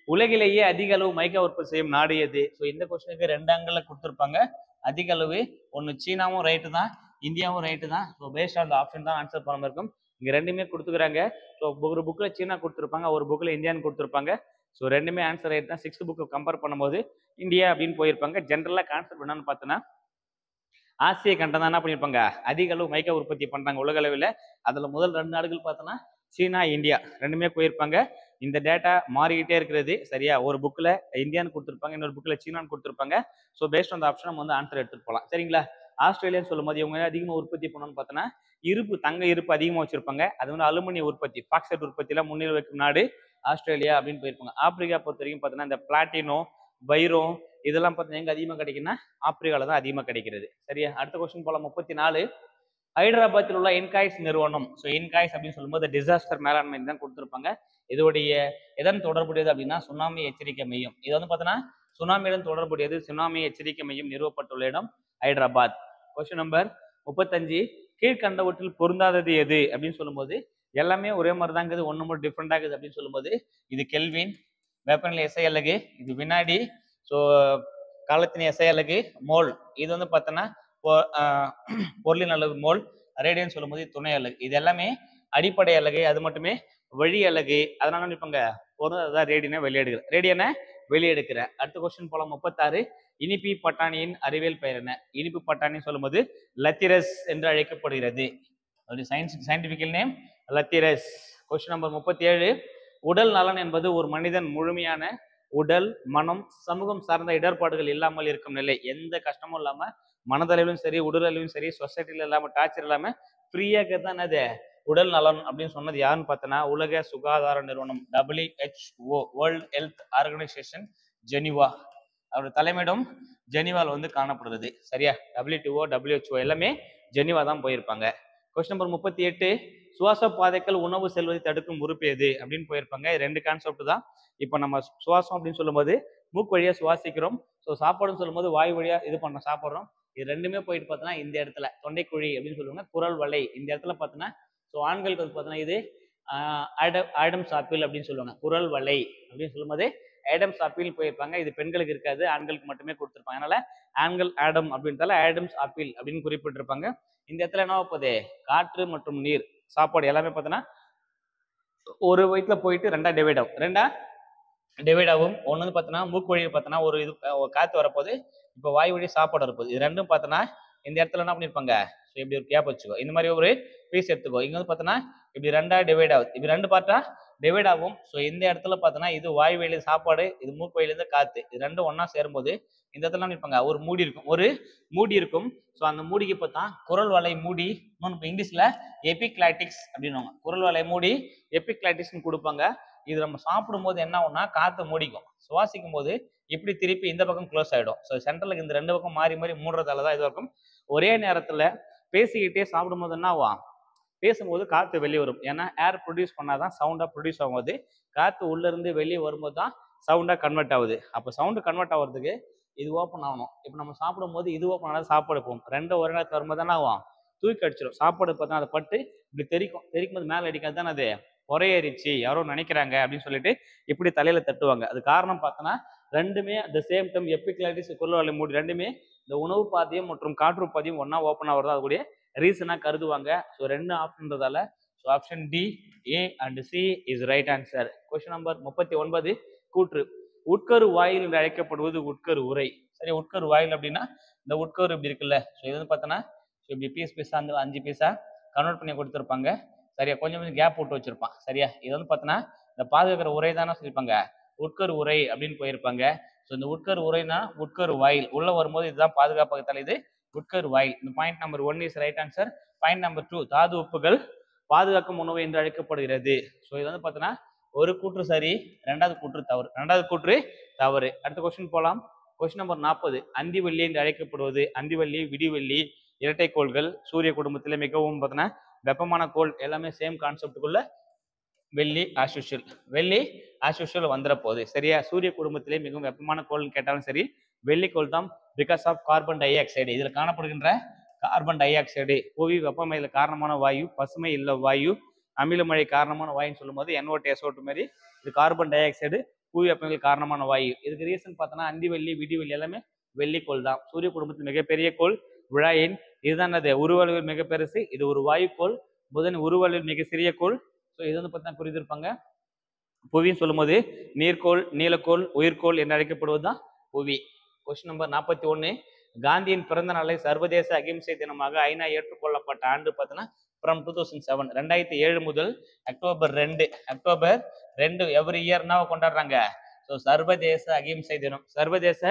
உலகிலேயே அதிக அளவு மைக்கா உற்பத்தி செய்யும் நாடு எது? ஸோ இந்த கொஸ்டினுக்கு 2 ஆங்கிள் கொடுத்துருப்பாங்க. அதிக அளவு ஒன்று சீனாவும் ரைட்டு தான், இந்தியாவும் ரைட்டு தான். So based on the option தான் ஆன்சர் பண்ண இருக்கும். இங்கே ரெண்டுமே கொடுத்துக்கிறாங்க. ஸோ ஒரு புக்கில் சீனா கொடுத்துருப்பாங்க, ஒரு புக்கில் இந்தியான்னு கொடுத்துருப்பாங்க. ஸோ ரெண்டுமே ஆன்சர் ரைட் தான். 6th புக்கு கம்பேர் பண்ணும்போது இந்தியா அப்படின்னு போயிருப்பாங்க. ஜென்ரலாக கான்செப்ட் என்னன்னு பார்த்தோன்னா ஆசிய கண்டம் தான் என்ன பண்ணியிருப்பாங்க, அதிக அளவு மைக்கா உற்பத்தி பண்ணுறாங்க உலக அளவில். அதில் முதல் 2 நாடுகள் பார்த்தோன்னா சீனா, இந்தியா ரெண்டுமே போயிருப்பாங்க. இந்த டேட்டா மாறிக்கிட்டே இருக்கிறது. சரியா? ஒரு புக்கில் இந்தியான்னு கொடுத்துருப்பாங்க, இன்னொரு புக்கில் சீனான்னு கொடுத்துருப்பாங்க. So based on the option நம்ம வந்து ஆன்சர் எடுத்துட்டு போகலாம். சரிங்களா? ஆஸ்திரேலியான்னு சொல்லும்போது இவங்க அதிகமாக உற்பத்தி பண்ணணும்னு பார்த்தோன்னா இருப்பு, தங்க இருப்பு அதிகமாக வச்சிருப்பாங்க. அது வந்து அலுமினிய உற்பத்தி, பாக்சைட் உற்பத்தியில் முன்னிலை வைக்கும் நாடு ஆஸ்திரேலியா அப்படின்னு போயிருப்பாங்க. ஆப்பிரிக்கா பொறுத்த வரைக்கும் பார்த்தோன்னா இந்த பிளாட்டினோ, வைரோ இதெல்லாம் பார்த்தீங்கன்னா எங்க அதிகமாக கிடைக்குன்னா ஆப்பிரிக்கால தான் அதிகமாக கிடைக்கிறது. சரியா? அடுத்த கொஸ்டின் போல 34, ஹைதராபாத்தில் உள்ள இன்காய்ஸ் நிறுவனம். ஸோ இன்காய்ஸ் அப்படின்னு சொல்லும்போது டிசாஸ்டர் மேலாண்மை தான் கொடுத்துருப்பாங்க. இதோடைய எதன் தொடர்புடையது அப்படின்னா சுனாமி எச்சரிக்கை மையம். இது வந்து பார்த்தோன்னா சுனாமியுடன் தொடர்புடையது. சுனாமி எச்சரிக்கை மையம் நிறுவப்பட்டுள்ள இடம் ஹைதராபாத். கொஸ்டின் நம்பர் 35, கீழ்கண்டவற்றில் பொருந்தாதது எது அப்படின்னு சொல்லும்போது எல்லாமே ஒரே மாதிரி தான் இருக்குது, ஒன்று மட்டும் டிஃப்ரெண்ட் ஆகுது அப்படின்னு சொல்லும்போது இது கெல்வின், வெப்பநிலை எஸ்ஐ அலகு, இது வினாடி, ஸோ காலத்தின் எஸ்ஐ அலகு, மோல், இது வந்து பார்த்தோன்னா பொருளின் அலகு மோல், ரேடியன் சொல்லும்போது துணை அலகு. இது எல்லாமே அடிப்படை அலகு, அது மட்டுமே வழி அலகு. அதனால நினைப்பாங்க பொருள் ரேடியனை வெளியெடுக்கிற, ரேடியனை வெளியெடுக்கிற. அடுத்த கொஸ்டின் போல 36, இனிப்பி பட்டாணியின் அறிவியல் பெயர் என்ன? இனிப்பு பட்டாணி சொல்லும்போது லத்திரஸ் என்று அழைக்கப்படுகிறது. Scientifical name Lathyrus. Question number 37, உடல் நலன் என்பது ஒரு மனிதன் முழுமையான உடல், மனம், சமூகம் சார்ந்த இடர்பாடுகள் இல்லாமல் இருக்கும் நிலை. எந்த கஷ்டமும் இல்லாம மனதளவிலும் சரி, உடலளவிலும் சரி, சொசைட்டில இல்லாம, டார்ச்சர் இல்லாம ஃப்ரீயாக தான் அது உடல் நலன் அப்படின்னு சொன்னது யாருன்னு பார்த்தோன்னா உலக சுகாதார நிறுவனம், WHO, world health organisation, Geneva. அவரோட தலைமையிடம் ஜெனிவாவில் வந்து காணப்படுறது. சரியா? WTO, WHO எல்லாமே ஜெனிவா தான் போயிருப்பாங்க. கொஸ்டின் நம்பர் 38, சுவாச பாதைகள் உணவு செல்வதை தடுக்கும் உறுப்பு எது அப்படின்னு போயிருப்பாங்க. 2 கான்செப்ட் தான். இப்போ நம்ம சுவாசம் அப்படின்னு சொல்லும்போது மூக்கு வழியா சுவாசிக்கிறோம். ஸோ சாப்பாடுன்னு சொல்லும்போது வாய் வழியா இது பண்ண சாப்பிட்றோம். இது ரெண்டுமே போயிட்டு பார்த்தோன்னா இந்த இடத்துல தொண்டைக்குழி அப்படின்னு சொல்லுவாங்க, குரல் வலை. இந்த இடத்துல பார்த்தோன்னா ஸோ ஆண்களுக்கு வந்து பார்த்தோன்னா இது ஆடம்ஸ் ஆப்பிள் அப்படின்னு சொல்லுவாங்க. குரல் வலை அப்படின்னு சொல்லும்போது ஆடம்ஸ் ஆப்பிள் போயிருப்பாங்க. இது பெண்களுக்கு இருக்காது, ஆண்களுக்கு மட்டுமே கொடுத்துருப்பாங்க. அதனால ஆண்கள் ஆடம் அப்படின்றதால ஆடம்ஸ் ஆப்பிள் அப்படின்னு குறிப்பிட்டிருப்பாங்க. இந்த இடத்துல என்ன போகுது, காற்று மற்றும் நீர், சாப்பாடு எல்லாமே பார்த்தோன்னா ஒரு வயிற்றுல போயிட்டு ரெண்டா டிவைட் ஆகும். ஒன்று வந்து பார்த்தோன்னா மூக்கு வழியை பார்த்தோன்னா ஒரு இது காற்று வரப்போது, இப்போ வாய் வழி சாப்பாடு வரப்போகுது. இது ரெண்டும் பார்த்தோன்னா இந்த இடத்துல என்ன பண்ணியிருப்பாங்க, ஸோ இப்படி ஒரு கேப் வச்சுக்கோ, இந்த மாதிரி ஒரு பீஸ் எடுத்துக்கோ. இங்கே வந்து பார்த்தோன்னா இப்படி 2ஆ டிவைட் ஆகுது, இப்படி 2 பார்ட்டா டிவைட் ஆகும். ஸோ இந்த இடத்துல பார்த்தோன்னா இது வாய் வழியில சாப்பாடு, இது மூக்கு வழியிலேருந்து காற்று, இது ரெண்டும் ஒன்றா சேரும்போது இந்த இடத்துல என்ன பண்ணியிருப்பாங்க, ஒரு மூடி இருக்கும். ஸோ அந்த மூடிக்கு பார்த்தா குரல் வலை மூடி, இன்னொன்று இங்கிலீஷில் எபிக்ளாட்டிக்ஸ் அப்படின்னுவாங்க. குரல் வலை மூடி எபிக்ளாட்டிக்ஸ்னு கொடுப்பாங்க. இது நம்ம சாப்பிடும் போது என்ன ஆகும்னா காற்று மூடிக்கும், சுவாசிக்கும் போது இப்படி திருப்பி இந்த பக்கம் க்ளோஸ் ஆகிடும். ஸோ சென்ட்ரலுக்கு இந்த 2 பக்கம் மாறி மாறி மூடுறதால தான் இது இருக்கும். ஒரே நேரத்தில் பேசிக்கிட்டே சாப்பிடும்போது என்ன ஆகும், பேசும்போது காற்று வெளியே வரும். ஏன்னா ஏர் ப்ரொடியூஸ் பண்ணாதான் சவுண்டாக ப்ரொடியூஸ் ஆகும்போது, காற்று உள்ளேருந்து வெளியே வரும்போது தான் சவுண்டாக கன்வெர்ட் ஆகுது. அப்போ சவுண்டு கன்வெர்ட் ஆகிறதுக்கு இது ஓப்பன் ஆகணும். இப்போ நம்ம சாப்பிடும்போது இது ஓப்பன் ஆனால் சாப்பாடு போகும். 2 ஒரே நேரத்தில் வரும்போது தானே ஆகும், தூக்கி அடிச்சிடும். சாப்பாடு பார்த்தா அதை பட்டு இப்படி தெரிக்கும் போது மேலே அடிக்காது தானே, அது பொறையேறிச்சு யாரோ நினைக்கிறாங்க அப்படின்னு சொல்லிட்டு இப்படி தலையில தட்டுவாங்க. அது காரணம் பார்த்தோன்னா ரெண்டுமே த சேம் டைம் எபிக்ளாட்டிஸ், குரல் வலை மூடி ரெண்டுமே இந்த உணவு பாதையும் மற்றும் காற்று பாதையும் ஒன்னா ஓப்பன் ஆகிறதா அதுக்கூடிய ரீசனாக கருதுவாங்க. ஸோ 2 ஆப்ஷன்றதால so option D, A and C is right answer. Question number 39, கூற்று. உட்கரு வாயில் என்று அழைக்கப்படுவது உட்கரு உரை. சரி, உட்கரு வாயில் அப்படின்னா இந்த உட்கரு இப்படி இருக்குல்ல, ஸோ இது வந்து பார்த்தோன்னா ஸோ இப்படி பீஸா அந்த 5 பீஸா கன்வெர்ட் பண்ணி கொடுத்துருப்பாங்க. சரியா, கொஞ்சம் கொஞ்சம் கேப் விட்டு வச்சிருப்பான். சரியா, இது வந்து பார்த்தோன்னா இந்த பாதுகாக்கிற உரை தானே சொல்லியிருப்பாங்க, உட்கரு உரை அப்படின்னு போயிருப்பாங்க. ஸோ இந்த உட்கரு உரைனா உட்கரு வாயில் உள்ள வரும்போது இதுதான் பாதுகாப்பகத்தால், இது உட்கரு வாயில். இந்த point number 1 is right answer. Point number 2, தாது உப்புகள் பாதுகாக்கும் உணவு என்று அழைக்கப்படுகிறது. ஸோ இது வந்து பார்த்தோன்னா ஒரு கூற்று சரி, ரெண்டாவது கூற்று தவறு. ரெண்டாவது கூற்று தவறு. அடுத்த கொஸ்டின் போலாம். கொஸ்டின் நம்பர் 40, அந்திவள்ளி என்று அழைக்கப்படுவது. அந்திவள்ளி, விடிவெள்ளி, இரட்டைக்கோள்கள், சூரிய குடும்பத்தில் மிகவும் பார்த்தோன்னா வெப்பமான கோள், எல்லாமே சேம் கான்செப்டுக்குள்ள வெள்ளி ஆஸ் யூஷுவல். வெள்ளி ஆஸ் யூஷுவல் வந்துட போகுது. சரியா, சூரிய குடும்பத்திலே மிகவும் வெப்பமான கோள்னு கேட்டாலும் சரி வெள்ளிக்கோள் தான். Because of carbon dioxide, இதில் காணப்படுகின்ற கார்பன் டை ஆக்சைடு புவி வெப்பமடைதல் காரணமான வாயு, பசுமை இல்ல வாயு, அமிலமழை காரணமான வாயுன்னு சொல்லும்போது NO2 SO2 மாதிரி இது கார்பன் டை ஆக்சைடு புவி வெப்பமடைதல் காரணமான வாயு. இதுக்கு ரீசன் பார்த்தோன்னா அந்திவெள்ளி, விடிவெள்ளி எல்லாமே வெள்ளிக்கோள் தான். சூரிய குடும்பத்தில் மிகப்பெரிய கோள் விழாயின், இதுதான் அது உருவளவில் மிக பெருசு, இது ஒரு வாயுக்கோள். புதன் உருவளவில் மிக சிறிய கோள். ஸோ இது வந்து பார்த்தா புரிந்திருப்பாங்க. புவின்னு சொல்லும்போது நீர்க்கோள், நீலக்கோள், உயிர்கோள் என்று அழைக்கப்படுவது தான் புவி. கொஸ்டின் நம்பர் 41, காந்தியின் பிறந்த நாளை சர்வதேச அகிம்சை தினமாக ஐநா ஏற்றுக்கொள்ளப்பட்ட ஆண்டு பார்த்தோன்னா ஃப்ரம் 2007, 2007 முதல் அக்டோபர் 2 எவ்ரி இயர்னா கொண்டாடுறாங்க. ஸோ சர்வதேச அகிம்சை தினம், சர்வதேச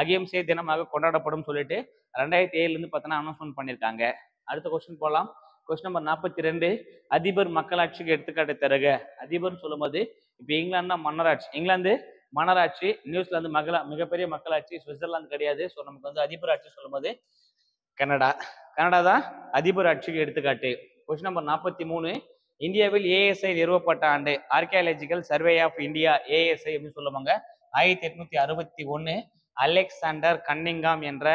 அகிம்சை தினமாக கொண்டாடப்படும் சொல்லிட்டு 2007 பார்த்தோன்னா அனௌன்ஸ்மெண்ட் பண்ணியிருக்காங்க. அடுத்த கொஸ்டின் போகலாம். கொஸ்டின் நம்பர் 42, அதிபர் மக்களாட்சிக்கு எடுத்துக்காட்டு தருக. அதிபர்னு சொல்லும்போது இப்போ இங்கிலாந்து மன்னராட்சி, இங்கிலாந்து மன்னராட்சி, நியூசிலாந்து மிகப்பெரிய மக்களாட்சி, சுவிட்சர்லாந்து கிடையாது. ஸோ நமக்கு வந்து அதிபர் ஆட்சி சொல்லும்போது கனடா, கனடா தான் அதிபர் ஆட்சிக்கு எடுத்துக்காட்டு. கொஸ்டின் நம்பர் 43, இந்தியாவில் ASI நிறுவப்பட்ட ஆண்டு. Archaeological survey of India, ASI அப்படின்னு சொல்லுவாங்க. 1861 அலெக்சாண்டர் கன்னிங்காம் என்ற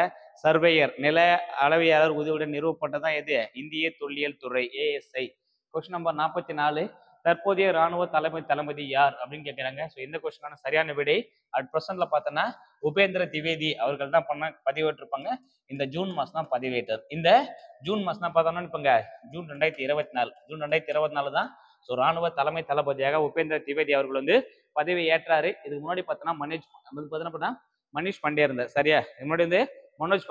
சர்வேயர், நில அளவியாளர் உதவியுடன் நிறுவப்பட்டதான் எது, இந்திய தொல்லியல் துறை, ASI. கொஸ்டின் நம்பர் 44, தற்போதைய ராணுவ தளபதி யார் அப்படின்னு கேட்கிறாங்க. ஸோ இந்த கொஸ்டினான சரியான விடை அட் ப்ரெசென்ட்ல பார்த்தோன்னா உபேந்திர திவேதி அவர்கள் தான் பதிவேற்றிருப்பாங்க. இந்த ஜூன் மாதம் தான் பதிவேற்றார். இந்த ஜூன் மாதம் தான் பார்த்தோம்னா இப்போங்க ஜூன் 2024 தான். ஸோ ராணுவ தலைமை தளபதியாக உபேந்திர திவேதி அவர்கள் வந்து பதவி ஏற்றாரு. இதுக்கு முன்னாடி பார்த்தோன்னா மனிஷ் பாண்டே இருந்தார். சரியா, முன்னாடி வந்து மனோஜ்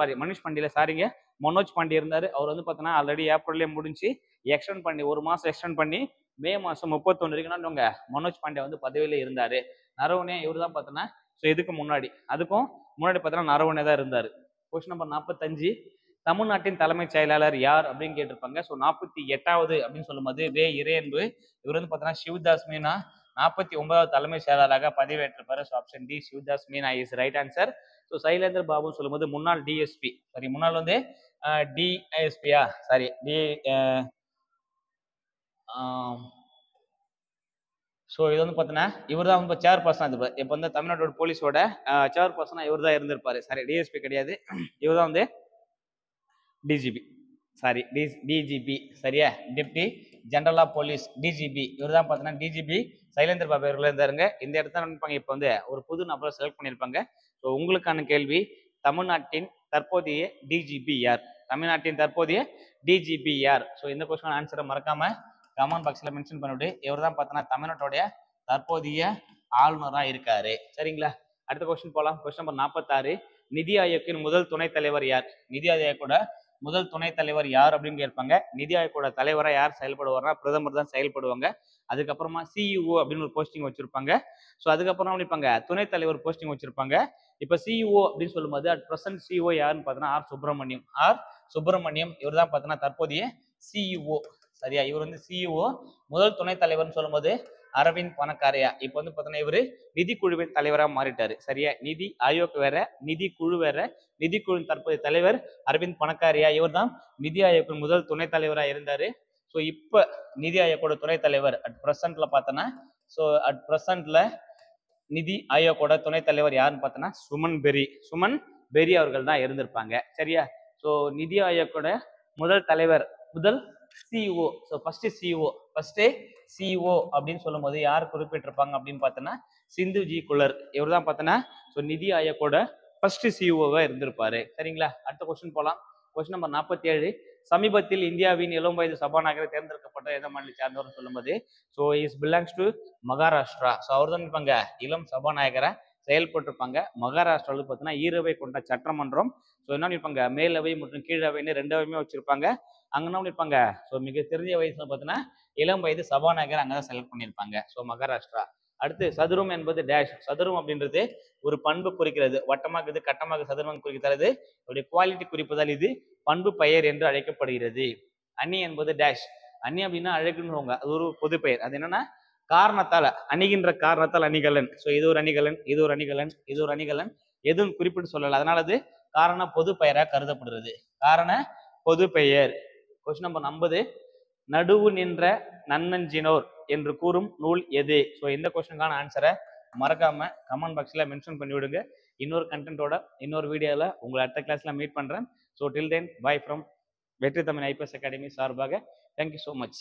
பாண்டே இருந்தார். அவர் வந்து பார்த்தோன்னா ஆல்ரெடி ஏப்ரல்லே முடிஞ்சு எக்ஸ்டெண்ட் பண்ணி ஒரு மாதம் எக்ஸ்டெண்ட் பண்ணி மே மாதம் 31 வரைக்கும் மனோஜ் பாண்டே வந்து பதவியில் இருந்தார். நரவனே இவர் தான் பார்த்தோன்னா, ஸோ இதுக்கு முன்னாடி அதுக்கும் முன்னாடி பார்த்தோன்னா நரவனே தான் இருந்தார். கொஸ்டின் நம்பர் 45, தமிழ்நாட்டின் தலைமைச் செயலாளர் யார் அப்படின்னு கேட்டிருப்பாங்க. ஸோ 48வது அப்படின்னு சொல்லும்போது இறையன்பு. இவர் வந்து பார்த்தோன்னா சிவதாஸ் மீனா 49வது தலைமை செயலாளராக பதவியேற்றிருப்பாரு. So option D Shivdas Meena is right answer. So Sylendra பாபுன்னு சொல்லும்போது முன்னாள் டிஎஸ்பி, சாரி முன்னாள் வந்து டிஎஸ்பியா, சாரி டி. ஸோ இது வந்து பார்த்தீங்கன்னா இவர் தான் வந்து சேர் பர்சன். இது இப்போ வந்து தமிழ்நாட்டோட போலீஸோட சேர் பர்சனாக இவர் தான் இருந்திருப்பாரு. சாரி டிஎஸ்பி கிடையாது, இவர் தான் வந்து டிஜிபி, சாரி டிஜிபி, சரியா, deputy general of police, DGP. இவர் தான் பார்த்தீங்கன்னா டிஜிபி சைலேந்தர் பாபு அவர்கள் இருந்தாருங்க. இந்த இடத்துல நினைப்பாங்க இப்போ வந்து ஒரு புது நபரை செலக்ட் பண்ணியிருப்பாங்க. ஸோ உங்களுக்கான கேள்வி, தமிழ்நாட்டின் தற்போதைய டிஜிபி யார்? தமிழ்நாட்டின் தற்போதைய டிஜிபி யார்? ஸோ இந்த கொஸ்டின் ஆன்சரை மறக்காம கமெண்ட் பாக்ஸில் மென்ஷன் பண்ணிவிட்டு, இவர் தான் பார்த்தோன்னா தமிழ்நாட்டுடைய தற்போதைய ஆளுநராக இருக்காரு. சரிங்களா, அடுத்த கொஸ்டின் போகலாம். கொஸ்டின் நம்பர் 46, நிதி ஆயோக்கின் முதல் துணைத் தலைவர் யார்? நிதி ஆயோக்கோட முதல் துணைத் தலைவர் யார் அப்படின்னு கேட்பாங்க. நிதி ஆயோக்கோட தலைவராக யார் செயல்படுவார்னா பிரதமர் தான் செயல்படுவாங்க. அதுக்கப்புறமா CEO அப்படின்னு ஒரு போஸ்டிங் வச்சிருப்பாங்க. ஸோ அதுக்கப்புறம் நினைப்பாங்க துணைத் தலைவர் போஸ்டிங் வச்சிருப்பாங்க. இப்போ CEO அப்படின்னு சொல்லும்போது அட் ப்ரெசன்ட் CEO யாருன்னு பார்த்தோன்னா ஆர் சுப்பிரமணியம். இவர் தான் பார்த்தோன்னா தற்போதைய CEO. சரியா, இவர் வந்து CEO. முதல் துணைத் தலைவர்னு சொல்லும்போது அரவிந்த் பனகாரியா. இப்போ வந்து பார்த்தோன்னா இவர் நிதிக்குழுவின் தலைவராக மாறிட்டாரு. சரியா, நிதி ஆயோக் வேற, நிதி குழு வேற. நிதிக்குழுவின் தற்போதைய தலைவர் அரவிந்த் பனகாரியா, இவர் தான் நிதி ஆயோக்கின் முதல் துணைத் தலைவராக இருந்தாரு. ஸோ இப்போ நிதி ஆயோக்கோட துணைத் தலைவர் அட் ப்ரெசென்ட்ல பார்த்தோன்னா, ஸோ அட் ப்ரெசென்ட்ல நிதி ஆயோக்கோட துணைத் தலைவர் யாருன்னு பார்த்தோன்னா சுமன் பெரி அவர்கள் தான் இருந்திருப்பாங்க. சரியா, ஸோ நிதி ஆயோக்கோட முதல் தலைவர், முதல் CEO. ஸோ ஃபர்ஸ்ட் CEO அப்படின்னு சொல்லும் போது யார் குறிப்பிட்டிருப்பாங்க அப்படின்னு பார்த்தோன்னா சிந்துஜி குலர். இவர் தான் பார்த்தோன்னா ஸோ நிதி ஆயோக்கோட ஃபர்ஸ்ட் CEOவா இருந்திருப்பாரு. சரிங்களா, அடுத்த கொஸ்டின் போகலாம். கொஸ்டின் நம்பர் 47, சமீபத்தில் இந்தியாவின் இளம் வயது சபாநாயகரை தேர்ந்தெடுக்கப்பட்ட எந்த மாநில சார்ந்தவர் சொல்லும்போது so is belongs to Maharashtra. So அவர் தான் இருப்பாங்க இளம் சபாநாயகரை செயல்பட்டிருப்பாங்க. மகாராஷ்டிராவில் பார்த்தீங்கன்னா ஈரவை கொண்ட சட்டமன்றம். ஸோ என்ன இருப்பாங்க மேலவை மற்றும் கீழவைன்னு 2 அவையுமே வச்சிருப்பாங்க. அங்கே என்ன பண்ணியிருப்பாங்க? ஸோ மிக தெரிஞ்ச வயசுல பார்த்தீங்கன்னா இளம் வயது சபாநாயகர் அங்கே தான் செலக்ட் பண்ணியிருப்பாங்க. ஸோ மகாராஷ்டிரா. அடுத்து சதுரம் என்பது டேஷ். சதுரம் அப்படின்றது ஒரு பண்பு குறிக்கிறது. வட்டமாக கட்டமாக சதுரமாக குறிக்கிறது. அவருடைய குவாலிட்டி குறிப்பதால் இது பண்பு பெயர் என்று அழைக்கப்படுகிறது. அணி என்பது டேஷ். அணி அப்படின்னா அழகுன்னு அது ஒரு பொது பெயர். அது என்னன்னா காரணத்தால், அணிகின்ற காரணத்தால் அணிகலன். ஸோ இது ஒரு அணிகலன், இது ஒரு அணிகலன், இது ஒரு அணிகலன், எதுவும் குறிப்பிட்டு சொல்லல. அதனால அது காரண பொது பெயராக கருதப்படுறது. காரண பொது பெயர். Question number 50. நடுவு நின்ற நன்னஞ்சினோர் என்று கூறும் நூல் எது? ஸோ இந்த கொஸ்டினுக்கான ஆன்சரை மறக்காம கமெண்ட் பாக்ஸ்ல மென்ஷன் பண்ணி விடுங்க. இன்னொரு கண்டென்ட்டோட இன்னொரு வீடியோவில் உங்களை அடுத்த கிளாஸ்ல மீட் பண்றேன். So till then by from வெற்றி தமிழ் ஐபிஎஸ் அகாடமி சார்பாக தேங்க்யூ ஸோ மச்.